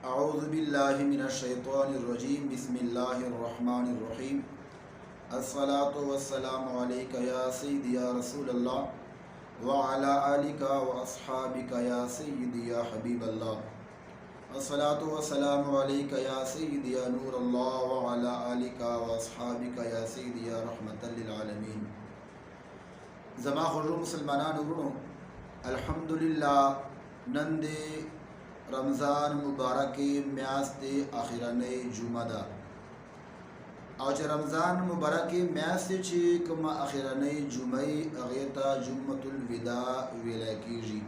أعوذ بالله من الشيطان الرجيم بسم الله الرحمن الرحيم الصلاة والسلام عليك يا سيدي يا رسول الله وعلى آلك وأصحابك يا سيدي يا حبيب الله الصلاة والسلام عليك يا سيدي يا نور الله وعلى آلك وأصحابك يا سيدي يا رحمة للعالمين زما خرجو مسلمانان ورونو الحمدلله نن دې رمضان مبارکی میاشت اخیرنۍ جمعه ده او چې رمضان مبارکی میاشت چې کوم اخیرنۍ جمعه هغه ته جمعه الوداع ویل کیږي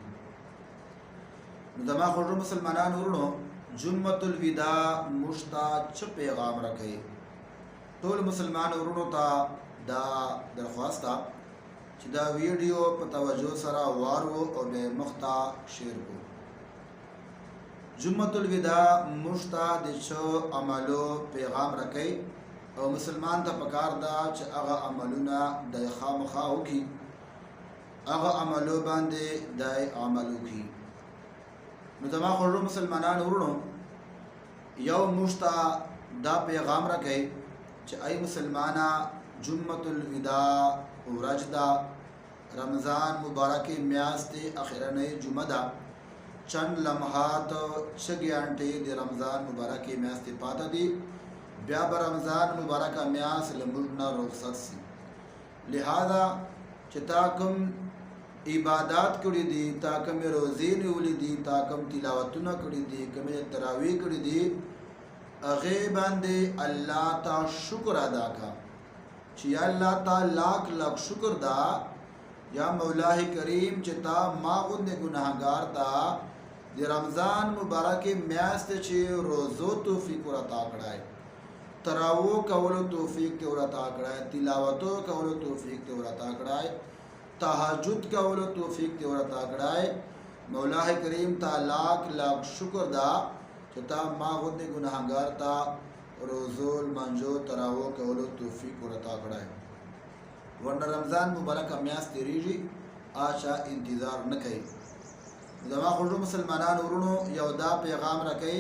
نو زما خورو مسلمانان ورونو جمعه الوداع مشتا چ پیغام راکړي ټول مسلمان ورونو ته دا درخواست چې دا ویډیو په توجه سره وارو او به مختا شیر کو جمعه الوداع مشتا د شو عملو پیغام راکړي او مسلمان ته پکار دا چې هغه عملونه د خامخا وکي هغه عملو باندې د عملو کی نو زما خورو مسلمانان ورونو یو مشتا دا پیغام راکړي چې ای مسلمانا جمعه الوداع ورځ دا رمضان مبارکی میاشت اخیرنۍ جمعه ده چند لمحات شګي انټي د رمضان مبارکی میاشت پاته دي بیا به رمضان مبارکه میاشت لمرنا رخصت سي لہذا چې تا کوم عبادت کړې دي تا کوم روزي نیولې دي تا کوم تلاوتونه کړې دي کوم تراویح کړې دي هغه باندې الله تعالی شکر ادا کا چې الله تعالی لاکھ لاکھ شکر دا یا مولا کریم چې تا ما غوندې ګناهګار تا د رمضان مبارک میاشت چې روزو توفیق ورتا کړای تراوو کولو توفیق ته ورتا کړای تلاوتو کولو توفیق ته ورتا کړای تهجد کولو توفیق ته ورتا کړای مولا کریم تا لاکھ لاکھ شکر دا چې تا ما غوندې ګناهګار تا روزو منجو تراوو کولو توفیق ورتا کړای ورنه رمضان مبارک میاشت تیریږي آشا انتظار نه کوي زما خورو مسلمانان ورونو یو دا پیغام راکړي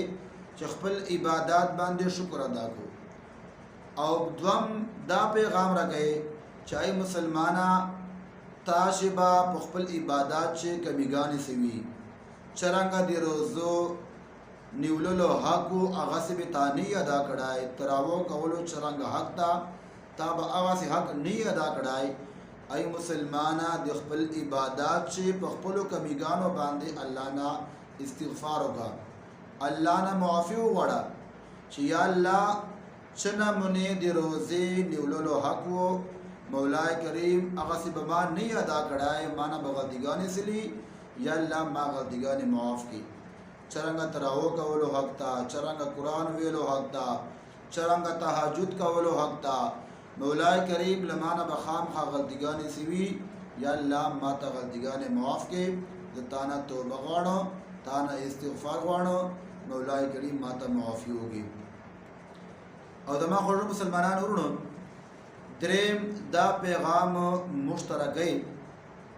چې خپل عبادت باندې شکر ادا کو او دوم دا پیغام راکړي چې ای مسلمانا تاسو به خپل عبادت چې کمیګانی سوي چرنګ دی روزو نیوللو حق او هغه سي تانی ادا کړای تراوو کولو چرنګ حق تا به هغه سي حق نه ادا کړای ای مسلمانا د خپل عبادت چې په خپل کمیګانو باندې الله نه استغفار وکړه الله نه معافي وغواړه چې یا الله چنه مونږ د روزي نیوللو حق وو مولا کریم هغه سي به ما نه ادا کړای مانه بغلطیګانې سلی یا الله ما غلطیګانې معاف کړي چرنګ تراو کولو حق تا چرنګ قران ویلو حق تا چرنګ تهجد کولو حق تا مولا کریم لمانه بخام خا غلطیګانې سوي یا الله ما ته غلطیګانې معاف کړي د تانا توبه غواړو تانا استغفار غواړو مولا کریم ما ته معافي وکړي او دما خورو مسلمانان ورونو دریم دا پیغام مشترکي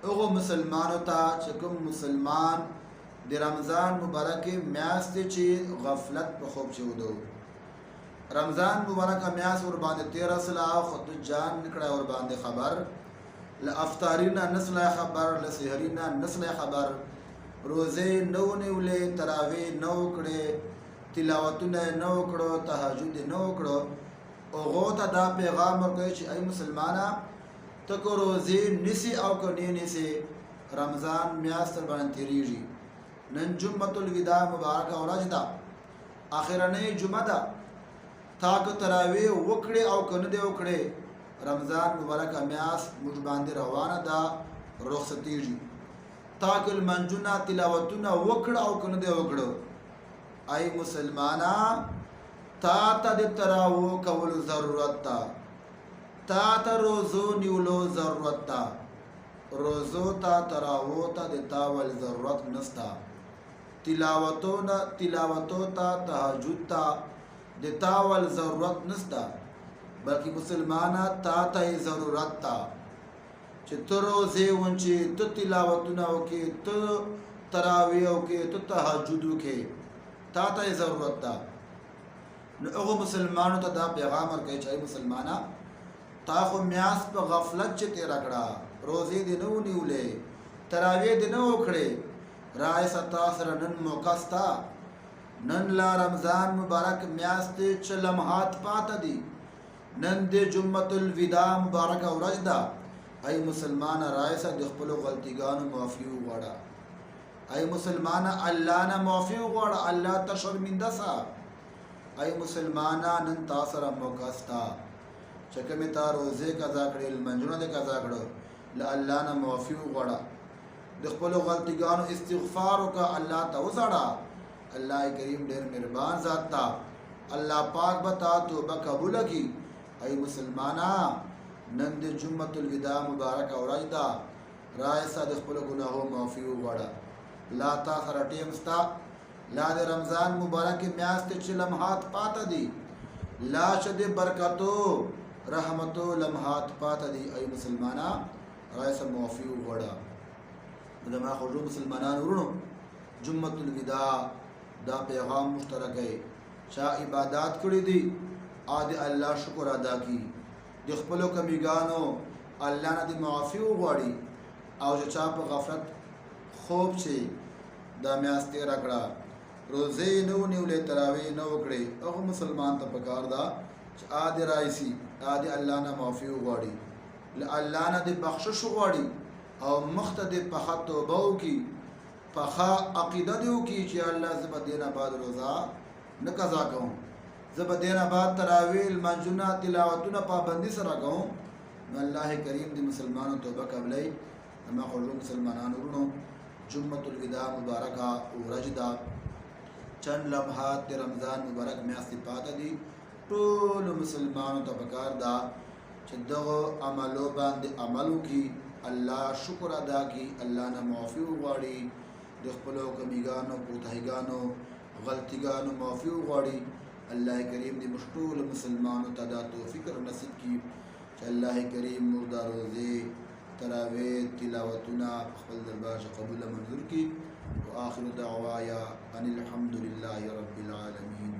هغه مسلمانو ته چې کوم مسلمان د رمضان مبارک میاشت چې غفلت په خوب چودو رمضان مبارک میاشت ور باندې 13 سلا خود جان نکړه ور باندې خبر لافطارینا نسل خبر لسحرینا نسل خبر روزه نو نیولې تراوی نو کړه تلاوتونه نو کړه تهجد نو کړه او غوته دا پیغام ورکړي چې ای مسلمانا تکو روزه نسی او کني نسی رمضان میاشت باندې تیریږي نن جمعه الوداع مبارک ورځ ده اخرنۍ جمعه ده تاک تراوی وکړي او کنه دی وکړي رمضان مبارک میاس موږ باندې روانه ده رخصتیږي تاک المنجنا تلاوتونه وکړه او کنه دی وکړو ای مسلمانا تا ته د تراو کول ضرورت تا ته روزو نیولو ضرورت تا روزو تا تراو ته د تاول ضرورت نستا تلاوتو تا تهجد تا د تاول ضرورت نستا بلکې مسلمانا تا ته ضرورت تا چې تو روزه ونچې تو تلاوتونه وکې تو تراویح وکې تو تهجد وکې تا ته ضرورت ده. نو هغه مسلمانو ته دا پیغام ورکوي چې مسلمانا تا خو میاس په غفلت چې تیره کړه، روزې دې نه ونیولې، تراویح دې نه وکړې، رایسه تا سره نن موقع ستا، نن لا رمضان مبارک میاشتې چې لمحات پاته دي، نن د جمعة الوداع مبارکه ورځ ده. ای مسلمانه رایسه د خپلو غلطیګانو معافي وغواړه، ای مسلمانه الله نه معافي وغواړه، الله ته شرمنده سه. ای مسلمانه نن تا سره موقع ستا چې کومې تا روزې قضا کړې، لمونځونه دې قضا کړه، له الله نه معافي وغواړه، د خپلو غلطیګانو استغفار وکړه، الله ته وژاړه. الله کریم ډېر مهربان ذات تا، الله پاک به تا توبه قبوله کړي. ای مسلمانا نن د جمعة الوداع مبارکه ورځ ده، رایسه د خپلو ګناهو معافي وغواړه. لا تا سره ټیم ستا، لا د رمضان مبارک میاشتې چې لمحات پاته دي، لا چې د برکتو رحمتو لمحات پاته دي. ای مسلمانا رایسه معافي وغواړه. زما خوږو مسلمانانو ورونو، جمعة الوداع دا پیغام مشترک ہے، چا عبادات کړی دي آدھے اللہ شکر ادا کی، د خپلو کمیګانو الله نه د معافي وغواړي، او چې چا په غفلت خوب چې دا میاشت تېره کړه، روزې نه ونیولې، تراویح نه وکړې، هغه مسلمان ته پکار ده چې آدھې رایسي، آدھې الله نه معافي وغواړي، له الله نه د بخشش وغواړي، او مخ ته د پخه توبه وکړي، پخه عقیده دې وکړي چې الله زه به دې نه بعد روزه نه قضا کوم، زه به دې نه بعد تراویح لمونځونه تلاوتونه پابندي سره کوم. نو الله کریم د مسلمانو توبه قبلوي. زما خوږو مسلمانانو ورونو، جمعة الوداع مبارکه ورځ ده، چند لمحات د رمضان مبارک میاشتې پاته دي. ټولو مسلمانو ته پکار ده چې دغو عملو باندې عمل وکړي، الله شکر ادا کړي، الله نه معافي وغواړي، د خپلو کمیګانو کوتاهیګانو غلطیګانو معافي وغواړي. الله کریم دې موږ ټول مسلمانو ته دا توفیق نصیب کړي چې الله کریم موږ دا روزې تراویح تلاوتونه خپل دربار څخه قبول منظور کړي. واخر دعوایا ان الحمد لله رب العالمین.